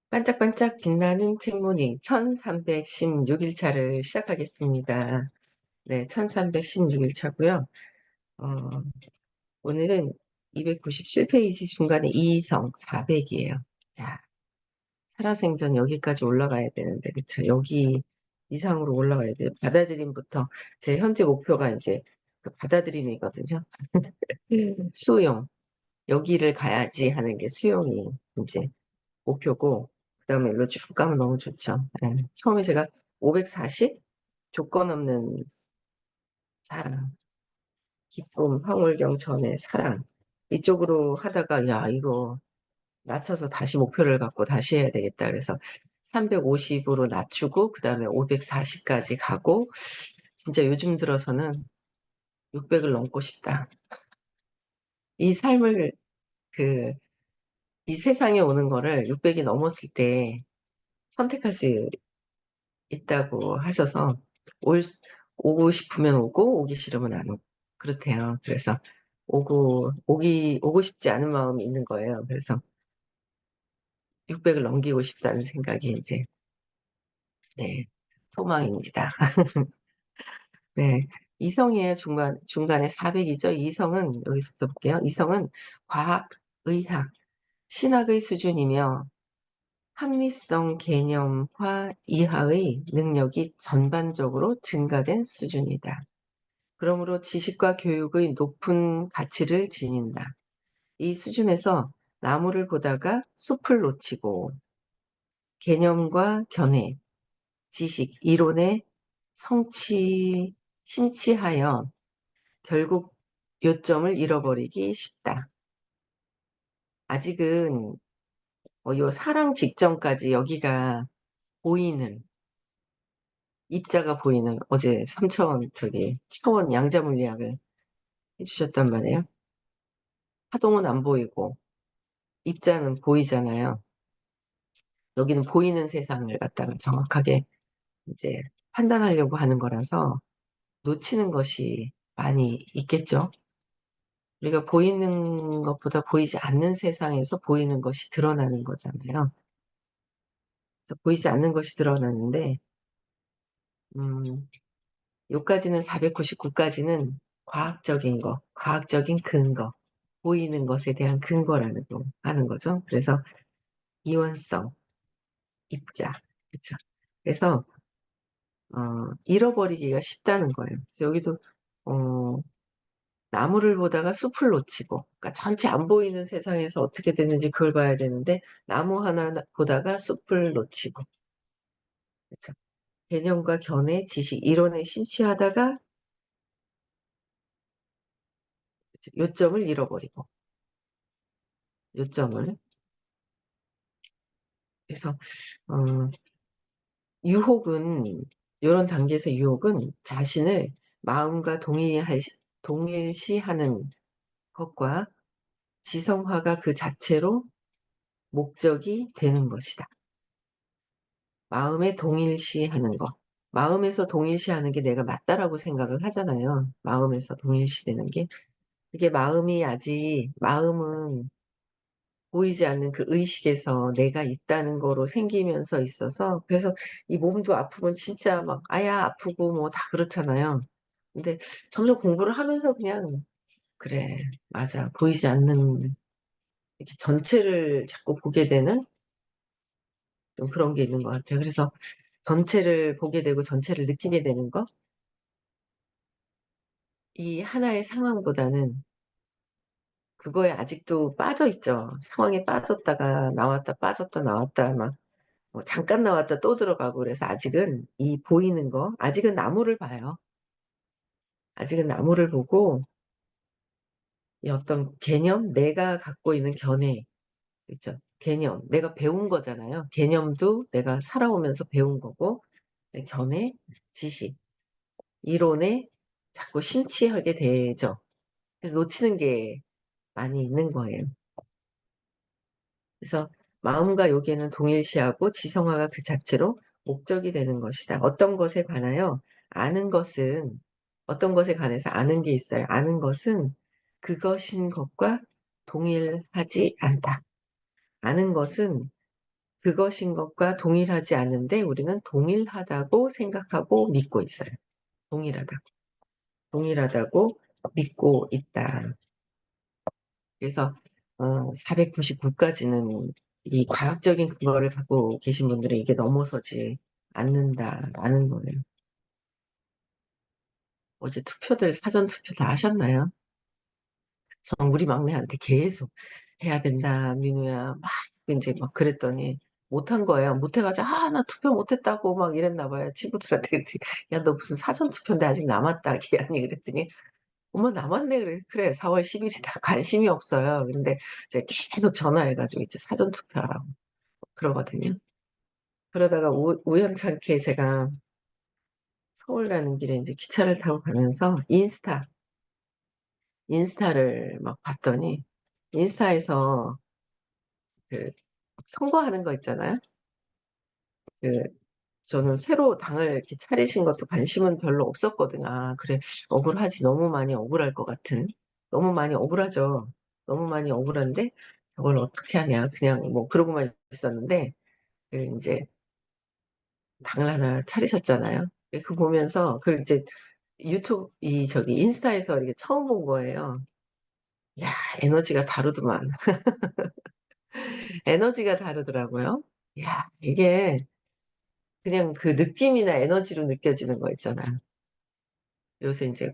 반짝반짝 빛나는 책모닝 1316일차를 시작하겠습니다. 네, 1316일차고요. 오늘은 297페이지 중간에 이성 400이에요. 야, 살아생전 여기까지 올라가야 되는데, 그쵸? 여기 이상으로 올라가야 돼요. 받아들임부터 제 현재 목표가 이제 그 받아들임이거든요. 수용. 여기를 가야지 하는 게 수용이 이제 목표고, 그 다음에 일로 쭉 가면 너무 좋죠. 네. 처음에 제가 540? 조건 없는 사랑, 기쁨, 황홀경 전의 사랑. 이쪽으로 하다가, 야, 이거 낮춰서 다시 목표를 갖고 다시 해야 되겠다. 그래서 350으로 낮추고, 그 다음에 540까지 가고, 진짜 요즘 들어서는 600을 넘고 싶다. 이 삶을, 그, 이 세상에 오는 거를 600이 넘었을 때 선택할 수 있다고 하셔서 올, 오고 싶으면 오고 오기 싫으면 안 오고 그렇대요. 그래서 오고 싶지 않은 마음이 있는 거예요. 그래서 600을 넘기고 싶다는 생각이 이제 네, 소망입니다. 네. 이성이에요. 중간에 400이죠. 이성은 여기서 볼게요. 이성은 과학, 의학, 신학의 수준이며 합리성 개념화 이하의 능력이 전반적으로 증가된 수준이다. 그러므로 지식과 교육의 높은 가치를 지닌다. 이 수준에서 나무를 보다가 숲을 놓치고 개념과 견해, 지식, 이론에 심취하여 결국 요점을 잃어버리기 쉽다. 아직은 요 사랑 직전까지 여기가 보이는 입자가 보이는 어제 3차원 차원 양자 물리학을 해주셨단 말이에요. 파동은 안 보이고 입자는 보이잖아요. 여기는 보이는 세상을 갖다가 정확하게 이제 판단하려고 하는 거라서 놓치는 것이 많이 있겠죠. 우리가 보이는 것보다 보이지 않는 세상에서 보이는 것이 드러나는 거잖아요. 그래서 보이지 않는 것이 드러나는데, 음, 요까지는 499까지는 과학적인 거, 과학적인 근거, 보이는 것에 대한 근거라는 거 하는 거죠. 그래서 이원성, 입자, 그렇죠. 그래서 잃어버리기가 쉽다는 거예요. 그래서 여기도 어, 나무를 보다가 숲을 놓치고, 그러니까 전체 안 보이는 세상에서 어떻게 되는지 그걸 봐야 되는데 나무 하나 보다가 숲을 놓치고, 그렇죠. 개념과 견해, 지식, 이론에 심취하다가 그렇죠. 요점을 잃어버리고, 요점을. 그래서 어, 유혹은 이런 단계에서 유혹은 자신을 마음과 동일시하는 것과 지성화가 그 자체로 목적이 되는 것이다. 마음에 동일시하는 것. 마음에서 동일시하는 게 내가 맞다라고 생각을 하잖아요. 마음에서 동일시되는 게. 그게 마음은 보이지 않는 그 의식에서 내가 있다는 거로 생기면서 있어서, 그래서 이 몸도 아프면 진짜 막, 아야, 아프고 뭐 다 그렇잖아요. 근데 점점 공부를 하면서 그냥, 그래, 맞아. 보이지 않는, 이렇게 전체를 자꾸 보게 되는 좀 그런 게 있는 것 같아요. 그래서 전체를 보게 되고 전체를 느끼게 되는 거, 이 하나의 상황보다는 그거에 아직도 빠져 있죠. 상황에 빠졌다가 나왔다 빠졌다 나왔다 막 뭐 잠깐 나왔다 또 들어가고 그래서 아직은 이 보이는 거, 아직은 나무를 봐요. 아직은 나무를 보고 이 어떤 개념, 내가 갖고 있는 견해, 있죠. 개념, 내가 배운 거잖아요. 개념도 내가 살아오면서 배운 거고, 내 견해, 지식, 이론에 자꾸 심취하게 되죠. 그래서 놓치는 게 많이 있는 거예요. 그래서 마음과 요괴는 동일시하고 지성화가 그 자체로 목적이 되는 것이다. 어떤 것에 관하여 아는 것은 어떤 것에 관해서 아는 게 있어요. 아는 것은 그것인 것과 동일하지 않다. 아는 것은 그것인 것과 동일하지 않은데 우리는 동일하다고 생각하고 믿고 있어요. 동일하다. 동일하다고 믿고 있다. 그래서 499까지는 이 과학적인 근거를 갖고 계신 분들은 이게 넘어서지 않는다라는 거예요. 어제 투표들 사전 투표 다 하셨나요? 전 우리 막내한테 계속 해야 된다, 민우야. 막 이제 막 그랬더니 못한 거예요. 못해가지고 나 투표 못했다고 막 이랬나 봐요. 친구들한테 그랬더니 야, 너 무슨 사전 투표인데 아직 남았다, 기한이. 그랬더니 엄마 남았네. 그래 4월 10일이다. 관심이 없어요. 근데 이제 계속 전화해가지고 이제 사전 투표하라고 그러거든요. 그러다가 우연찮게 제가 서울 가는 길에 이제 기차를 타고 가면서 인스타를 막 봤더니 인스타에서 그 선거하는 거 있잖아요. 그 저는 새로 당을 이렇게 차리신 것도 관심은 별로 없었거든요. 그래 억울하지. 너무 많이 억울할 것 같은. 너무 많이 억울하죠. 너무 많이 억울한데 저걸 어떻게 하냐. 그냥 뭐 그러고만 있었는데 이제 당을 하나 차리셨잖아요. 그 보면서 그 이제 유튜브 이 저기 인스타에서 이게 처음 본 거예요. 야, 에너지가 다르더만. 에너지가 다르더라고요. 야, 이게 그냥 그 느낌이나 에너지로 느껴지는 거 있잖아요. 요새 이제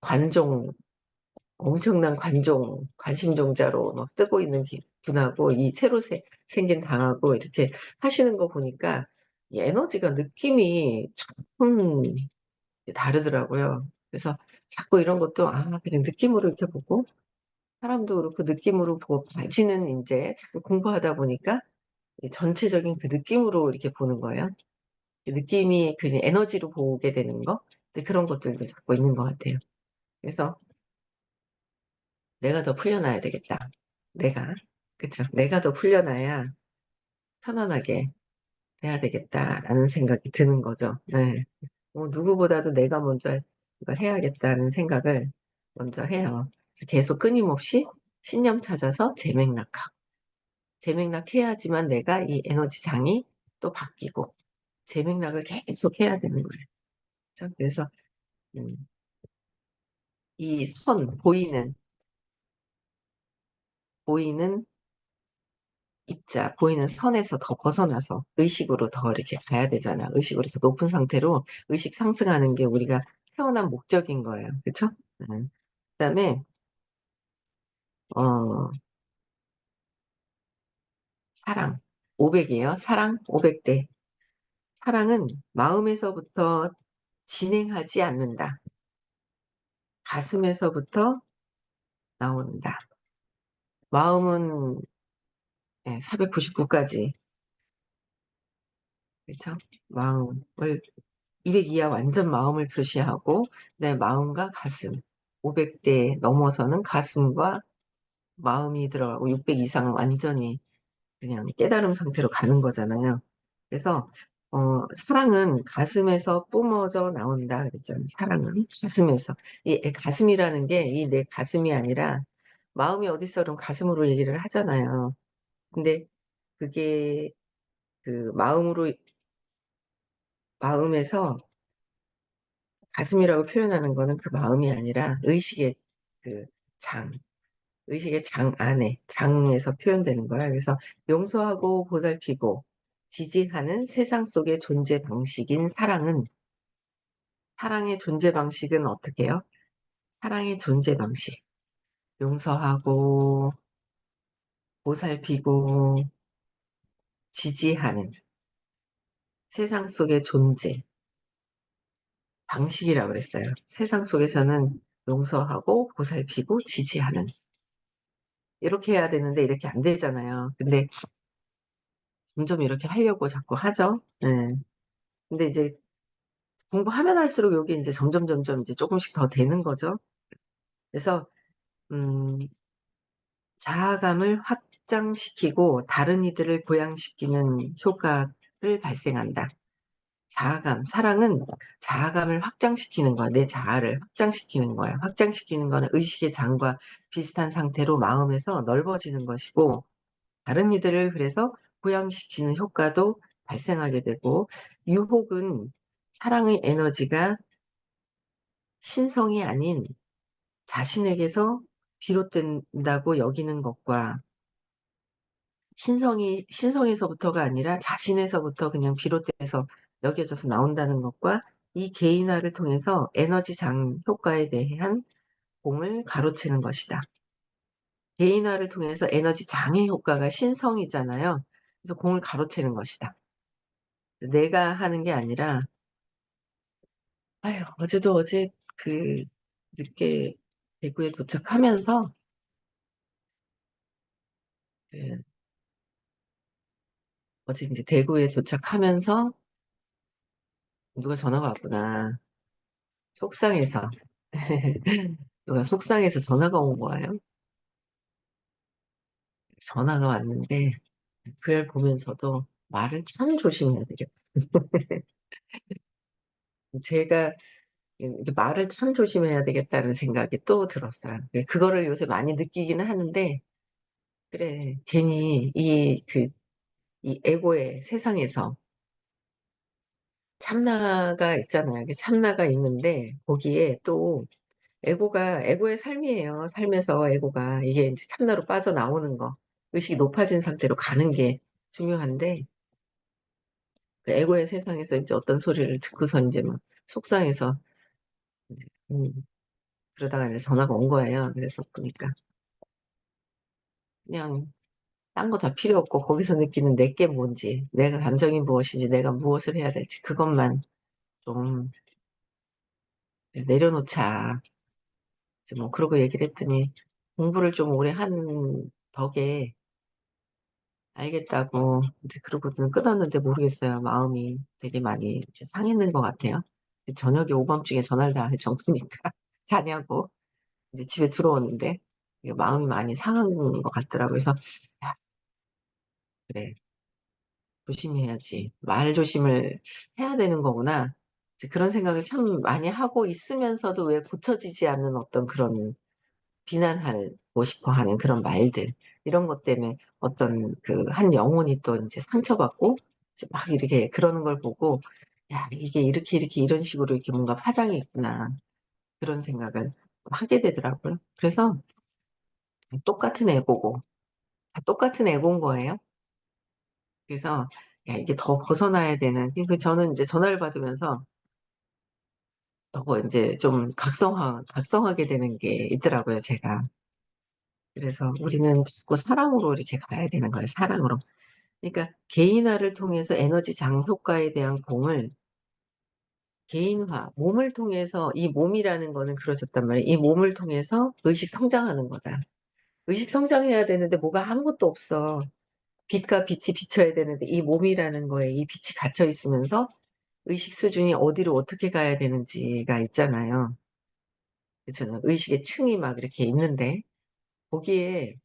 관종, 엄청난 관심종자로 막 뜨고 있는 분하고 이 새로 생긴 당하고 이렇게 하시는 거 보니까 이 에너지가 느낌이 참 다르더라고요. 그래서 자꾸 이런 것도 그냥 느낌으로 이렇게 보고 사람도 그렇고 느낌으로 보고 바지는 이제 자꾸 공부하다 보니까 이 전체적인 그 느낌으로 이렇게 보는 거예요. 그 느낌이 그냥 에너지로 보게 되는 거. 근데 그런 것들도 자꾸 있는 것 같아요. 그래서 내가 더 풀려나야 되겠다. 내가. 그쵸. 내가 더 풀려나야 편안하게 해야 되겠다라는 생각이 드는 거죠. 네. 누구보다도 내가 먼저 이걸 해야겠다는 생각을 먼저 해요. 그래서 계속 끊임없이 신념 찾아서 재맥락하고, 재맥락해야지만 내가 이 에너지장이 또 바뀌고, 재맥락을 계속 해야 되는 거예요. 그렇죠? 그래서, 음, 이 보이는 입자, 보이는 선에서 더 벗어나서 의식으로 더 이렇게 가야 되잖아. 의식으로서 높은 상태로 의식 상승하는 게 우리가 태어난 목적인 거예요. 그쵸? 그다음에, 어, 사랑. 500이에요. 사랑 500대. 사랑은 마음에서부터 진행하지 않는다. 가슴에서부터 나온다. 마음은 499까지. 그렇죠? 마음을 200 이하 완전 마음을 표시하고 내 마음과 가슴 500대 넘어서는 가슴과 마음이 들어가고 600 이상은 완전히 그냥 깨달음 상태로 가는 거잖아요. 그래서 사랑은 가슴에서 뿜어져 나온다 그랬잖아요. 사랑은 가슴에서. 이 가슴이라는 게 이 내 가슴이 아니라 마음이 어딨어 그럼 가슴으로 얘기를 하잖아요. 근데 그게 그 마음에서 가슴이라고 표현하는 거는 그 마음이 아니라 그 장, 의식의 장 안에, 장에서 표현되는 거야. 그래서 용서하고 보살피고 지지하는 세상 속의 존재 방식인 사랑의 존재 방식은 어떻게 해요? 사랑의 존재 방식. 용서하고 보살피고 지지하는 세상 속의 존재 방식이라고 그랬어요. 세상 속에서는 용서하고 보살피고 지지하는. 이렇게 해야 되는데 이렇게 안 되잖아요. 근데 점점 이렇게 하려고 자꾸 하죠. 네. 근데 이제 공부하면 할수록 여기 이제 점점 이제 조금씩 더 되는 거죠. 그래서 음, 자아감을 확장시키고 다른 이들을 보양시키는 효과를 발생한다. 사랑은 자아감을 확장시키는 거야. 내 자아를 확장시키는 거야. 확장시키는 거는 의식의 장과 비슷한 상태로 마음에서 넓어지는 것이고, 다른 이들을 그래서 부양시키는 효과도 발생하게 되고, 유혹은 사랑의 에너지가 신성이 아닌 자신에게서 비롯된다고 여기는 것과, 신성에서부터가 아니라 자신에서부터 그냥 비롯돼서 여겨져서 나온다는 것과, 이 개인화를 통해서 에너지 장 효과에 대한 공을 가로채는 것이다. 개인화를 통해서 에너지 장의 효과가 신성이잖아요. 그래서 공을 가로채는 것이다. 내가 하는 게 아니라, 아유, 어제도 어제 그 늦게 대구에 도착하면서, 그 어제 이제 대구에 도착하면서 누가 전화가 왔구나. 속상해서. 누가 속상해서 전화가 온 거예요. 전화가 왔는데, 그걸 보면서도 말을 참 조심해야 되겠다. 제가 이렇게 말을 참 조심해야 되겠다는 생각이 또 들었어요. 그거를 요새 많이 느끼기는 하는데, 그래, 괜히 이 에고의 세상에서 참나가 있잖아요. 그 참나가 있는데, 거기에 또 에고의 삶이에요. 삶에서 에고가, 이게 이제 참나로 빠져나오는 거, 의식이 높아진 상태로 가는 게 중요한데, 그 에고의 세상에서 이제 어떤 소리를 듣고서 이제 막 속상해서, 음, 그러다가 이제 전화가 온 거예요. 그래서 보니까, 그냥 딴 거 다 필요 없고 거기서 느끼는 내게 뭔지, 내가 감정이 무엇인지, 내가 무엇을 해야 될지 그것만 좀 내려놓자. 이제 뭐 그러고 얘기를 했더니 공부를 좀 오래 한 덕에 알겠다고 이제 그러고는 끊었는데 모르겠어요. 마음이 되게 많이 이제 상했는 것 같아요. 저녁에 오밤중에 전화를 다 할 정도니까 자냐고 이제 집에 들어오는데 이게 마음이 많이 상한 것 같더라고요. 그래서 야, 그래. 조심해야지. 말 조심을 해야 되는 거구나. 이제 그런 생각을 참 많이 하고 있으면서도 왜 고쳐지지 않는 어떤 그런 비난하고 싶어 하는 그런 말들. 이런 것 때문에 어떤 그 한 영혼이 또 이제 상처받고 이제 막 이렇게 그러는 걸 보고 야, 이게 이렇게 이런 식으로 이렇게 뭔가 파장이 있구나. 그런 생각을 하게 되더라고요. 그래서 똑같은 애고고, 다 똑같은 애고인 거예요. 그래서 야, 이게 더 벗어나야 되는, 저는 이제 전화를 받으면서 더 이제 좀 각성하게 되는 게 있더라고요, 제가. 그래서 우리는 자꾸 사랑으로 이렇게 가야 되는 거예요, 사랑으로. 그러니까 개인화를 통해서 에너지 장 효과에 대한 공을 개인화, 몸을 통해서, 이 몸이라는 거는 그러셨단 말이에요. 이 몸을 통해서 의식 성장하는 거다. 의식 성장해야 되는데 뭐가 아무것도 없어. 빛과 빛이 비쳐야 되는데 이 몸이라는 거에 이 빛이 갇혀 있으면서 의식 수준이 어디로 어떻게 가야 되는지가 있잖아요. 그렇잖아요. 의식의 층이 막 이렇게 있는데 거기에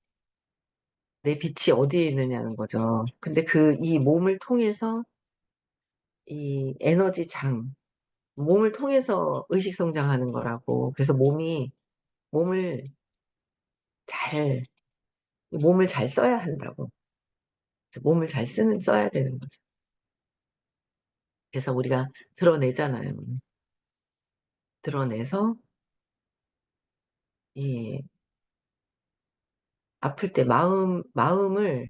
내 빛이 어디에 있느냐는 거죠. 근데 이 몸을 통해서 이 에너지 장, 몸을 통해서 의식 성장하는 거라고. 그래서 몸을 잘, 몸을 잘 써야 한다고. 몸을 잘 써야 되는 거죠. 그래서 우리가 드러내잖아요. 드러내서 이 아플 때 마음을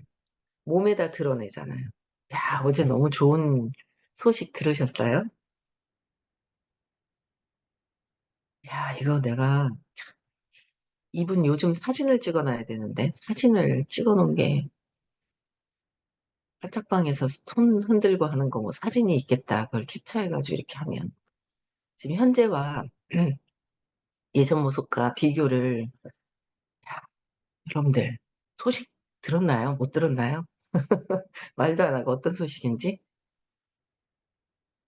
몸에다 드러내잖아요. 야, 어제 너무 좋은 소식 들으셨어요? 야, 이거 내가 이분 요즘 사진을 찍어놔야 되는데 사진을 찍어놓은 게 한짝방에서 손 흔들고 하는 거 뭐 사진이 있겠다. 그걸 캡처해가지고 이렇게 하면 지금 현재와 예전 모습과 비교를 야, 여러분들 소식 들었나요? 못 들었나요? 말도 안 하고 어떤 소식인지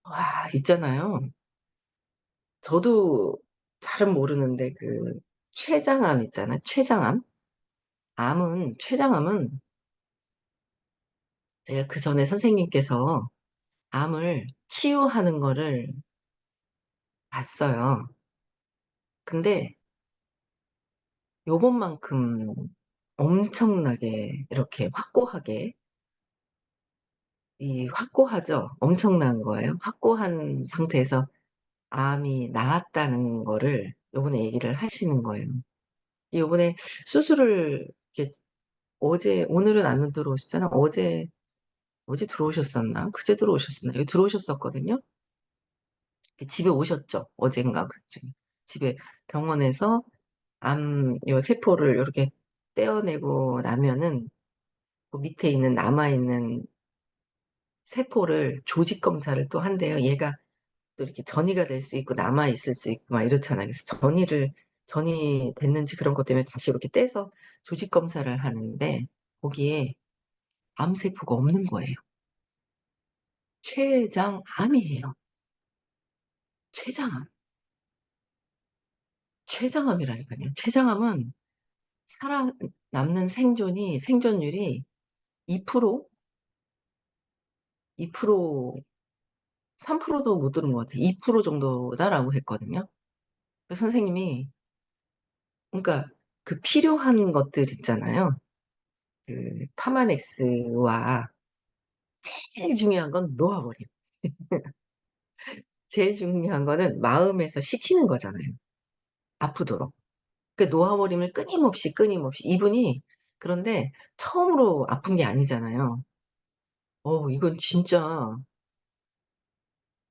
와 있잖아요. 저도 잘은 모르는데 그 췌장암 있잖아요. 췌장암. 췌장암은 제가 그 전에 선생님께서 암을 치유하는 거를 봤어요. 근데 요번만큼 엄청나게 이렇게 확고하게 이 확고하죠. 엄청난 거예요. 확고한 상태에서 암이 나았다는 거를 요번에 얘기를 하시는 거예요. 요번에 수술을 이렇게 어제 오늘은 안 들어오셨잖아. 어제 들어오셨었나? 그제 들어오셨었나? 여기 들어오셨었거든요. 집에 오셨죠. 어젠가 그쯤. 집에 병원에서 암 요 세포를 요렇게 떼어내고 나면은 그 밑에 있는 남아 있는 세포를 조직 검사를 또 한대요. 얘가 또 이렇게 전이가 될 수 있고 남아 있을 수 있고 막 이렇잖아요. 그래서 전이 됐는지 그런 것 때문에 다시 이렇게 떼서 조직 검사를 하는데 거기에 암세포가 없는 거예요. 췌장암이에요. 췌장암. 췌장암이라니까요. 췌장암은 살아남는 생존율이 2%, 2%, 3%도 못 들은 것 같아요. 2% 정도다라고 했거든요. 그래서 선생님이 그러니까 그 필요한 것들 있잖아요. 그 파마넥스와 제일 중요한 건 놓아버림. 제일 중요한 거는 마음에서 시키는 거잖아요, 아프도록. 그 놓아버림을 끊임없이 이분이 그런데 처음으로 아픈 게 아니잖아요. 이건 진짜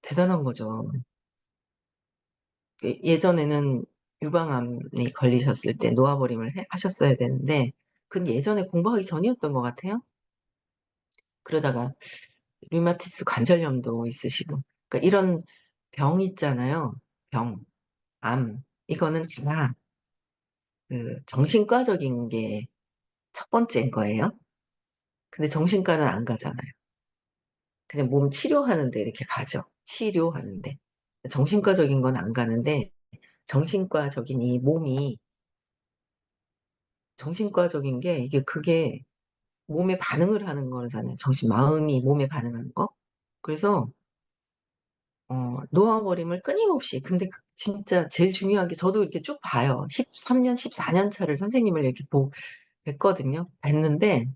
대단한 거죠. 예전에는 유방암이 걸리셨을 때 놓아버림을 하셨어야 되는데 그건 예전에 공부하기 전이었던 것 같아요. 그러다가 류마티스 관절염도 있으시고 그러니까 이런 병 있잖아요. 병, 암 이거는 다 그 정신과적인 게 첫 번째인 거예요. 근데 정신과는 안 가잖아요. 그냥 몸 치료하는 데 이렇게 가죠. 치료하는 데. 정신과적인 건 안 가는데 정신과적인 이 몸이 정신과적인 게 이게 그게 몸에 반응을 하는 거잖아요. 마음이 몸에 반응하는 거. 그래서 놓아버림을 끊임없이 근데 진짜 제일 중요한 게 저도 이렇게 쭉 봐요. 13년, 14년 차를 선생님을 이렇게 뵀거든요. 뵀는데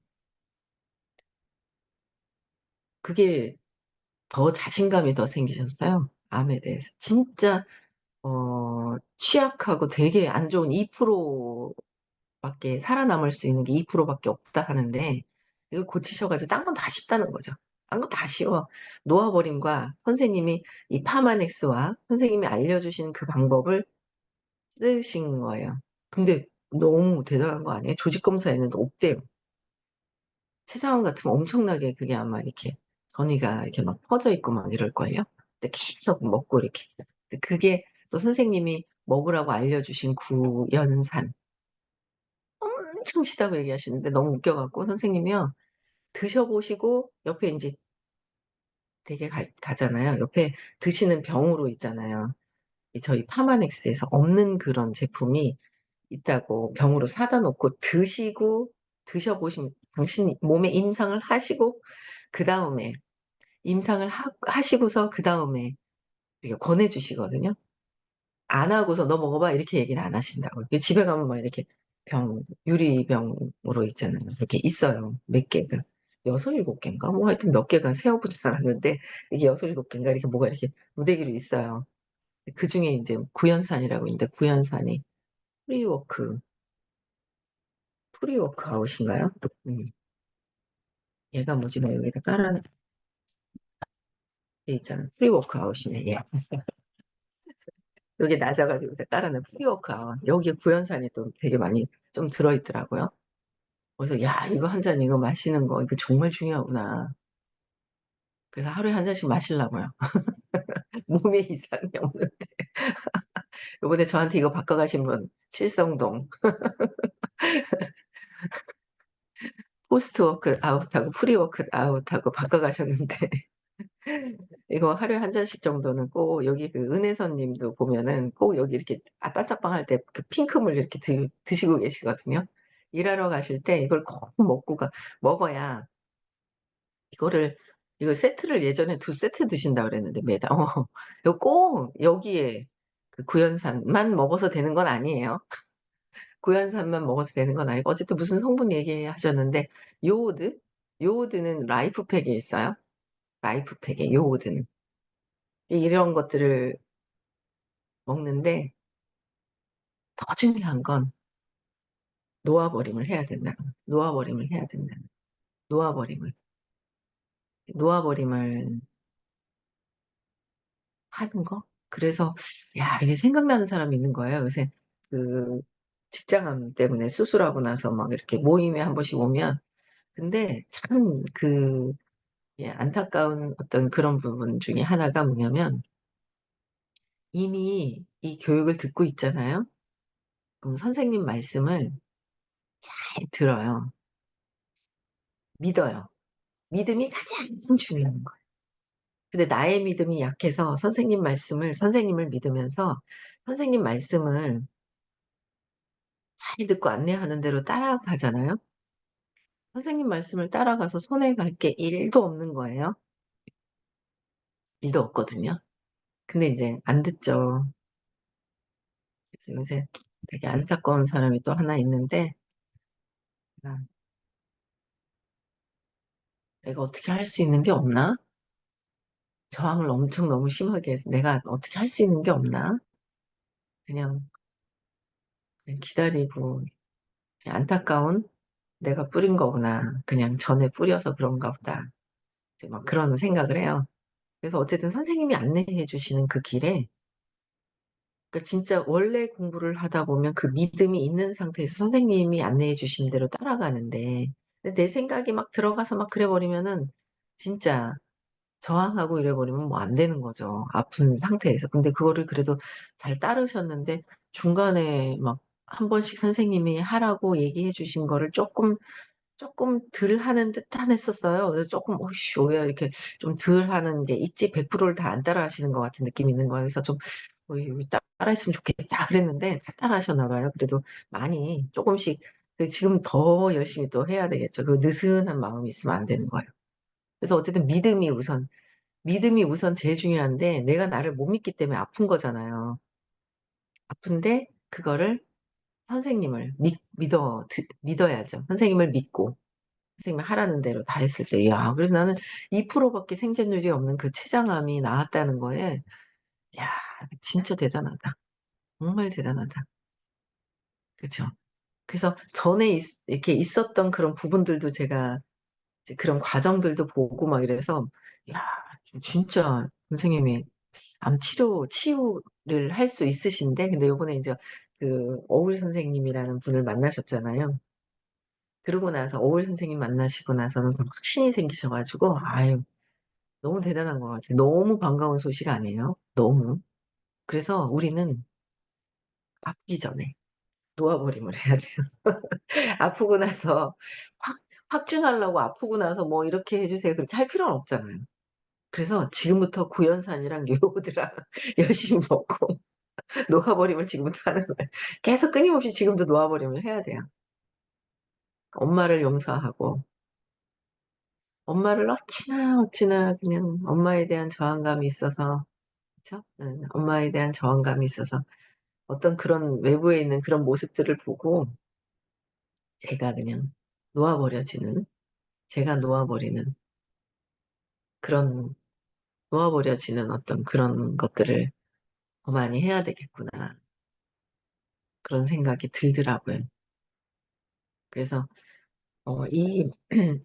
그게 더 자신감이 더 생기셨어요. 암에 대해서. 진짜 취약하고 되게 안 좋은 2% 밖에 살아남을 수 있는 게 2% 밖에 없다 하는데 이걸 고치셔 가지고 딴 건 다 쉽다는 거죠. 딴 건 다 쉬워. 놓아버림과 선생님이 이 파마넥스와 선생님이 알려주신 그 방법을 쓰신 거예요. 근데 너무 대단한 거 아니에요? 조직 검사에는 없대요. 췌장암 같으면 엄청나게 그게 아마 이렇게 전이가 이렇게 막 퍼져 있고 막 이럴걸요? 근데 계속 먹고 이렇게. 근데 그게 또 선생님이 먹으라고 알려주신 구연산. 엄청 시다고 얘기하시는데 너무 웃겨 갖고 선생님이요. 드셔보시고 옆에 인제 되게 가잖아요. 옆에 드시는 병으로 있잖아요. 이 저희 파마넥스에서 없는 그런 제품이 있다고 병으로 사다 놓고 드셔보시면 당신 몸에 임상을 하시고 그다음에 임상을 하시고서 그다음에 이렇게 권해 주시거든요. 안 하고서 "너 먹어 봐." 이렇게 얘기는 안 하신다고요. 집에 가면 막 이렇게 유리병으로 있잖아요. 그렇게 있어요. 몇 개가. 6-7 개인가? 뭐 하여튼 몇 개가 세어 보진 않았는데 이게 6-7 개인가 이렇게 뭐가 이렇게 무대기로 있어요. 그중에 인제 구연산이라고 있는데 구연산이 프리워크 프리워크아웃인가요? 음. 얘가 뭐지? 내가 여기다 깔아 얘 있잖아. 프리워크아웃이네 얘. 여기 낮아 가지고 여기다 깔아 놓은 프리워크아웃. 여기에 구연산이 또 되게 많이 좀 들어 있더라고요. 그래서 '야 이거 한 잔 이거 마시는 거 이거 정말 중요하구나.' 그래서 하루에 한 잔씩 마시려고요. 몸에 이상이 없는데. 요번에 저한테 이거 바꿔 가신 분 칠성동 포스트 워크 아웃하고 프리 워크 아웃하고 바꿔 가셨는데 이거 하루에 한 잔씩 정도는 꼭 여기 그 은혜선 님도 보면은 꼭 여기 이렇게 반짝방할 때 그 핑크물 이렇게 드시고 계시거든요. 일하러 가실 때 이걸 꼭 먹어야 이거를 이거 세트를 예전에 2 세트 드신다 그랬는데 매달 이거 꼭 여기에 그 구연산만 먹어서 되는 건 아니에요. 구연산만 먹어서 되는 건 아니고 어쨌든 무슨 성분 얘기하셨는데 요오드? 요오드는 라이프팩에 있어요. 라이프팩에 요오드는. 이런 것들을 먹는데 더 중요한 건 놓아버림을 해야 된다는 거. 놓아버림을 해야 된다는 거. 놓아버림을. 놓아버림을 하는 거? 그래서 야 이게 생각나는 사람이 있는 거예요. 요새 그 직장암 때문에 수술하고 나서 막 이렇게 모임에 한 번씩 오면 근데 참 예 안타까운 어떤 그런 부분 중에 하나가 뭐냐면 이미 이 교육을 듣고 있잖아요. 그럼 선생님 말씀을 잘 들어요. 믿어요. 믿음이 가장 중요한 거예요. 근데 나의 믿음이 약해서 선생님을 믿으면서 선생님 말씀을 잘 듣고 안내하는 대로 따라가잖아요. 선생님 말씀을 따라가서 손해 갈 게 1도 없는 거예요. 1도 없거든요. 근데 인제 안 듣죠. 그래서 요새 되게 안타까운 사람이 또 하나 있는데 아 '내가 어떻게 할 수 있는 게 없나? 저항을 엄청 너무 심하게 해서 내가 어떻게 할 수 있는 게 없나? 그냥, 그냥 기다리고 그냥 안타까운 내가 뿌린 거구나. 그냥 전에 뿌려서 그런가 보다.' 이제 막 그런 생각을 해요. 그래서 어쨌든 선생님이 안내해 주시는 그 길에 그러니까 진짜 원래 공부를 하다 보면 그 믿음이 있는 상태에서 선생님이 안내해 주신 대로 따라가는데 근데 내 생각이 막 들어가서 막 그래 버리면은 진짜 저항하고 이래 버리면 뭐 안 되는 거죠, 아픈 상태에서. 근데 그거를 그래도 잘 따르셨는데 중간에 막 한 번씩 선생님이 하라고 얘기해 주신 거를 쪼끔 덜 하는 듯한 했었어요. 그래서 쪼끔 '어이씨 왜 이렇게 좀 덜 하는 게 있지 100%를 다 안 따라하시는 것 같은 느낌이 있는 거예요. 그래서 좀 '이거 따라했으면 좋겠다.' 그랬는데 다 따라하셨나 봐요. 그래도 많이 쪼금씩 지금 더 열심히 또 해야 되겠죠. 그 느슨한 마음이 있으면 안 되는 거예요. 그래서 어쨌든 믿음이 우선 제일 중요한데 내가 나를 못 믿기 때문에 아픈 거잖아요. 아픈데 그거를 선생님을 믿어야죠. 선생님을 믿고 선생님이 하라는 대로 다 했을 때 야 그래서 나는 2% 밖에 생존율이 없는 그 췌장암이 나았다는 거에 '야 진짜 대단하다. 정말 대단하다.' 그죠. 그래서 전에 이렇게 있었던 그런 부분들도 제가 이제 그런 과정들도 보고 막 이래서 '야 진짜 선생님이 치유를 할 수 있으신데' 근데 요번에 인제 그 어울 선생님이라는 분을 만나셨잖아요. 그러고 나서 어울 선생님 만나시고 나서는 좀 확신이 생기셔 가지고 아유 너무 대단한 것 같아요. 너무 반가운 소식 아니에요? 너무. 그래서 우리는 아프기 전에 놓아버림을 해야 돼요. 아프고 나서 확 확증하려고 아프고 나서 뭐 "이렇게 해 주세요." 그렇게 할 필요는 없잖아요. 그래서 지금부터 구연산이랑 요오드랑 열심히 먹고 놓아버림을 지금부터 하는 거예요. 계속 끊임없이 지금도 놓아버림을 해야 돼요. 엄마를 용서하고 엄마를 어찌나 그냥 엄마에 대한 저항감이 있어서 그쵸? 엄마에 대한 저항감이 있어서 어떤 그런 외부에 있는 그런 모습들을 보고 제가 그냥 놓아버려지는 제가 놓아버리는 그런 놓아버려지는 어떤 그런 것들을 더 많이 해야 되겠구나. 그런 생각이 들더라고요. 그래서 이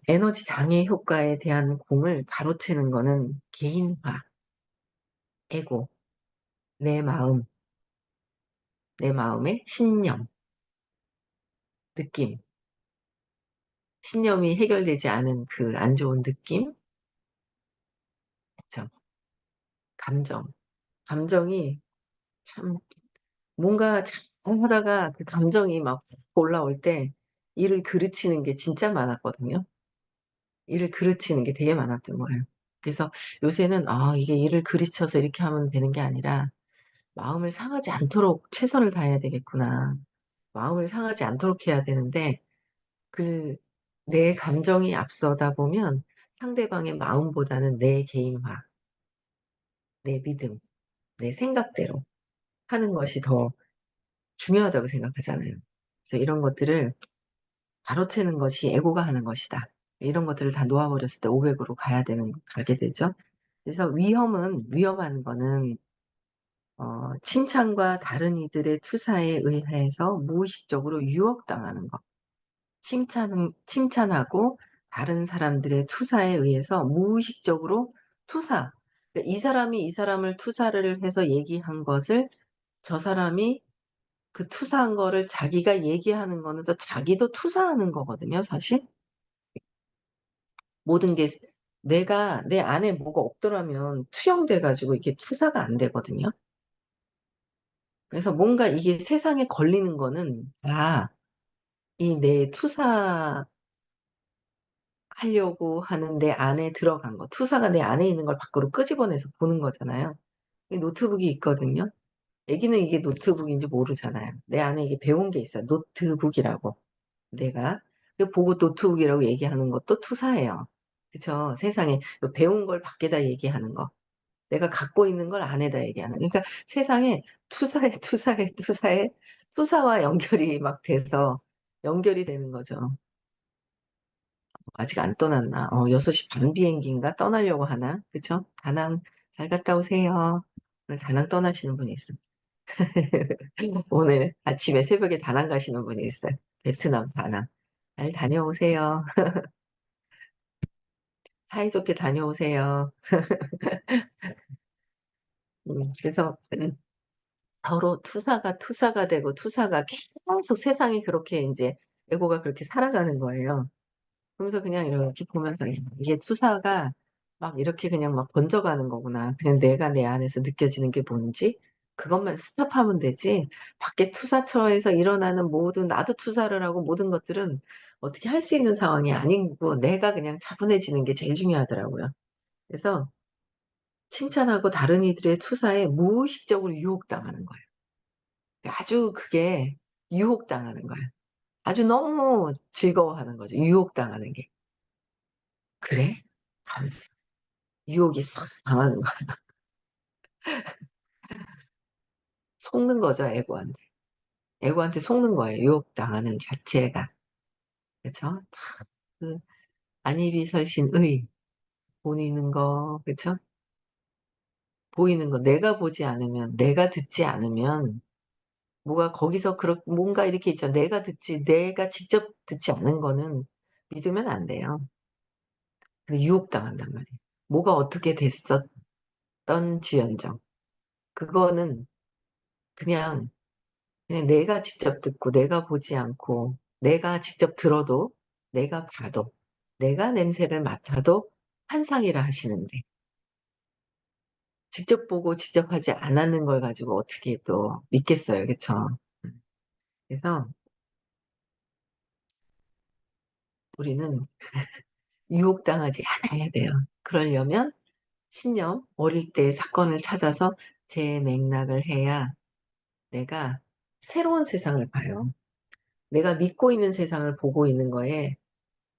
에너지 장애 효과에 대한 공을 가로채는 거는 개인화, 에고, 내 마음, 내 마음의 신념, 느낌, 신념이 해결되지 않은 그 안 좋은 느낌, 그쵸. 감정. 감정이 참 뭔가 잘하다가 그 감정이 막 올라올 때 일을 그르치는 게 진짜 많았거든요. 일을 그르치는 게 되게 많았던 거예요. 그래서 요새는 '아 이게 일을 그르쳐서 이렇게 하면 되는 게 아니라 마음을 상하지 않도록 최선을 다해야 되겠구나. 마음을 상하지 않도록 해야 되는데 그 내 감정이 앞서다 보면 상대방의 마음보다는 내 개인화, 내 믿음, 내 생각대로 하는 것이 더 중요하다고 생각하잖아요. 그래서 이런 것들을 가로채는 것이 에고가 하는 것이다. 이런 것들을 다 놓아버렸을 때 500으로 가게 되죠. 그래서 위험한 거는 칭찬과 다른 이들의 투사에 의해서 무의식적으로 유혹당하는 거. 칭찬하고 다른 사람들의 투사에 의해서 무의식적으로 투사. 그러니까 이 사람이 이 사람을 투사를 해서 얘기한 것을 저 사람이 그 투사한 거를 자기가 얘기하는 거는 또 자기도 투사하는 거거든요, 사실. 모든 게 내가 내 안에 뭐가 없더라면 투영돼 가지고 이게 투사가 안 되거든요. 그래서 뭔가 이게 세상에 걸리는 거는 다 이 내 투사하려고 하는 내 안에 들어간 거, 투사가 내 안에 있는 걸 밖으로 끄집어내서 보는 거잖아요. 이 노트북이 있거든요. 애기는 이게 노트북인지 모르잖아요. 내 안에 이게 배운 게 있어요. 노트북이라고. 내가 그 보고 노트북이라고 얘기하는 것도 투사예요. 그쵸? 세상에 배운 걸 밖에다 얘기하는 거. 내가 갖고 있는 걸 안에다 얘기하는. 그러니까 세상에 투사와 연결이 막 돼서 연결이 되는 거죠. 아직 안 떠났나? 6시 반 비행기인가 떠나려고 하나? 그쵸? 다낭 잘 갔다 오세요. 오늘 다낭 떠나시는 분이 있어요. 오늘 아침에 새벽에 다낭 가시는 분이 있어요. 베트남 다낭. 잘 다녀오세요. 사이좋게 다녀오세요. 그래서 서로 투사가 되고 투사가 계속 세상이 그렇게 인제 에고가 그렇게 살아가는 거예요. 그러면서 그냥 이렇게 보면서 '야 이게 투사가 막 이렇게 그냥 막 번져가는 거구나. 그냥 내가 내 안에서 느껴지는 게 뭔지 그것만 스톱하면 되지 밖에 투사처에서 일어나는 모든 나도 투사를 하고 모든 것들은 어떻게 할 수 있는 상황이 아니고 내가 그냥 차분해지는 게 제일 중요하더라고요. 그래서 칭찬하고 다른 이들의 투사에 무의식적으로 유혹당하는 거예요. 아주 그게 유혹당하는 거예요. 아주 너무 즐거워하는 거죠, 유혹당하는 게. '그래?' 하면서 유혹이 싹 당하는 거야. 속는 거죠, 에고한테. 에고한테 속는 거예요, 유혹당하는 자체가. 그쵸? 그 안이비설신의 보이는 거 그쵸? 보이는 거 내가 보지 않으면 내가 듣지 않으면 뭐가 거기서 뭔가 이렇게 있죠. 내가 직접 듣지 않은 거는 믿으면 안 돼요. 근데 유혹당한단 말이에요. 뭐가 어떻게 됐었던지언정. 그거는 그냥, 그냥 내가 직접 듣고 내가 보지 않고 내가 직접 들어도 내가 봐도 내가 냄새를 맡아도 환상이라 하시는데 직접 보고 직접 하지 않았는 걸 가지고 어떻게 또 믿겠어요. 그쵸? 음. 그래서 우리는 유혹당하지 않아야 돼요. 그러려면 신념, 어릴 때 사건을 찾아서 재맥락을 해야 내가 새로운 세상을 봐요. 내가 믿고 있는 세상을 보고 있는 거에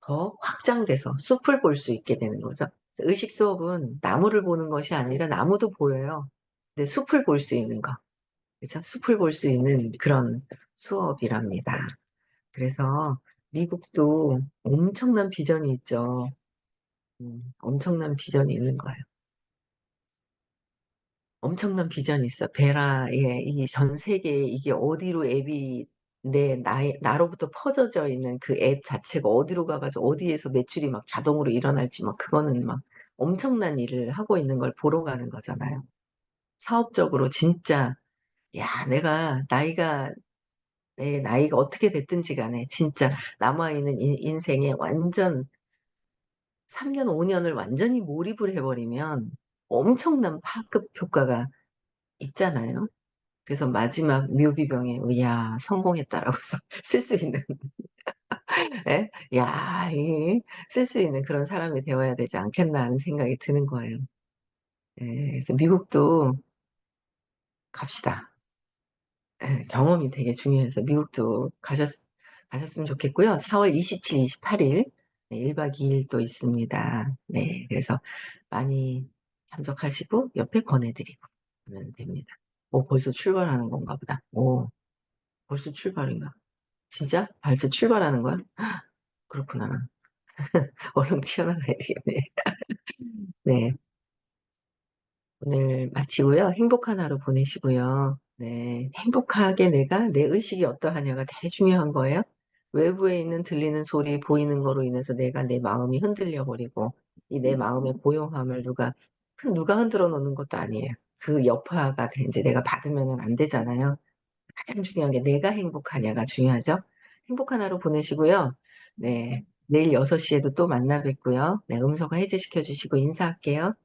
더 확장돼서 숲을 볼 수 있게 되는 거죠. 의식 수업은 나무를 보는 것이 아니라 나무도 보여요. 근데 숲을 볼 수 있는 거. 그죠? 숲을 볼 수 있는 그런 수업이랍니다. 그래서 미국도 엄청난 비전이 있죠. 엄청난 비전이 있는 거예요. 엄청난 비전이 있어. 베라의 이 전 세계에 이게 어디로 앱이 나로부터 퍼져져 있는 그 앱 자체가 어디로 가 가지고 어디에서 매출이 막 자동으로 일어날지 막 그거는 막 엄청난 일을 하고 있는 걸 보러 가는 거잖아요. 사업적으로 진짜 야 내 나이가 어떻게 됐든지 간에 진짜 남아 있는 인생에 완전 3년 5 년을 완전히 몰입을 해 버리면 엄청난 파급 효과가 있잖아요. 그래서 마지막 묘비병에 '이야 성공했다.'라고 쓸 수 있는 예? '야 이 쓸 수 있는 그런 사람이 되어야 되지 않겠나.' 하는 생각이 드는 거예요. 예. 그래서 미국도 갑시다. 예. 경험이 되게 중요해서 미국도 가셨으면 좋겠고요. 4월 27, 28일 네 1박 2일 또 있습니다. 네. 그래서 많이 참석하시고 옆에 권해 드리고 하면 됩니다. 벌써 출발하는 건가 보다. 벌써 출발인가? 진짜? 벌써 출발하는 거야? 그렇구나. 얼른 튀어나가야 되겠네. 네. 오늘 마치고요. 행복한 하루 보내시고요. 네. 행복하게 내가 내 의식이 어떠하냐가 되게 중요한 거예요. 외부에 있는 들리는 소리, 보이는 거로 인해서 내가 내 마음이 흔들려 버리고 이 내 마음의 고요함을 누가 흔들어 놓는 것도 아니에요. 그 여파가 이제 내가 받으면은 안 되잖아요. 가장 중요한 게 내가 행복하냐가 중요하죠. 행복한 하루 보내시고요. 네. 내일 6 시에도 또 만나 뵙고요. 네. 음소거 해제시켜 주시고 인사할게요.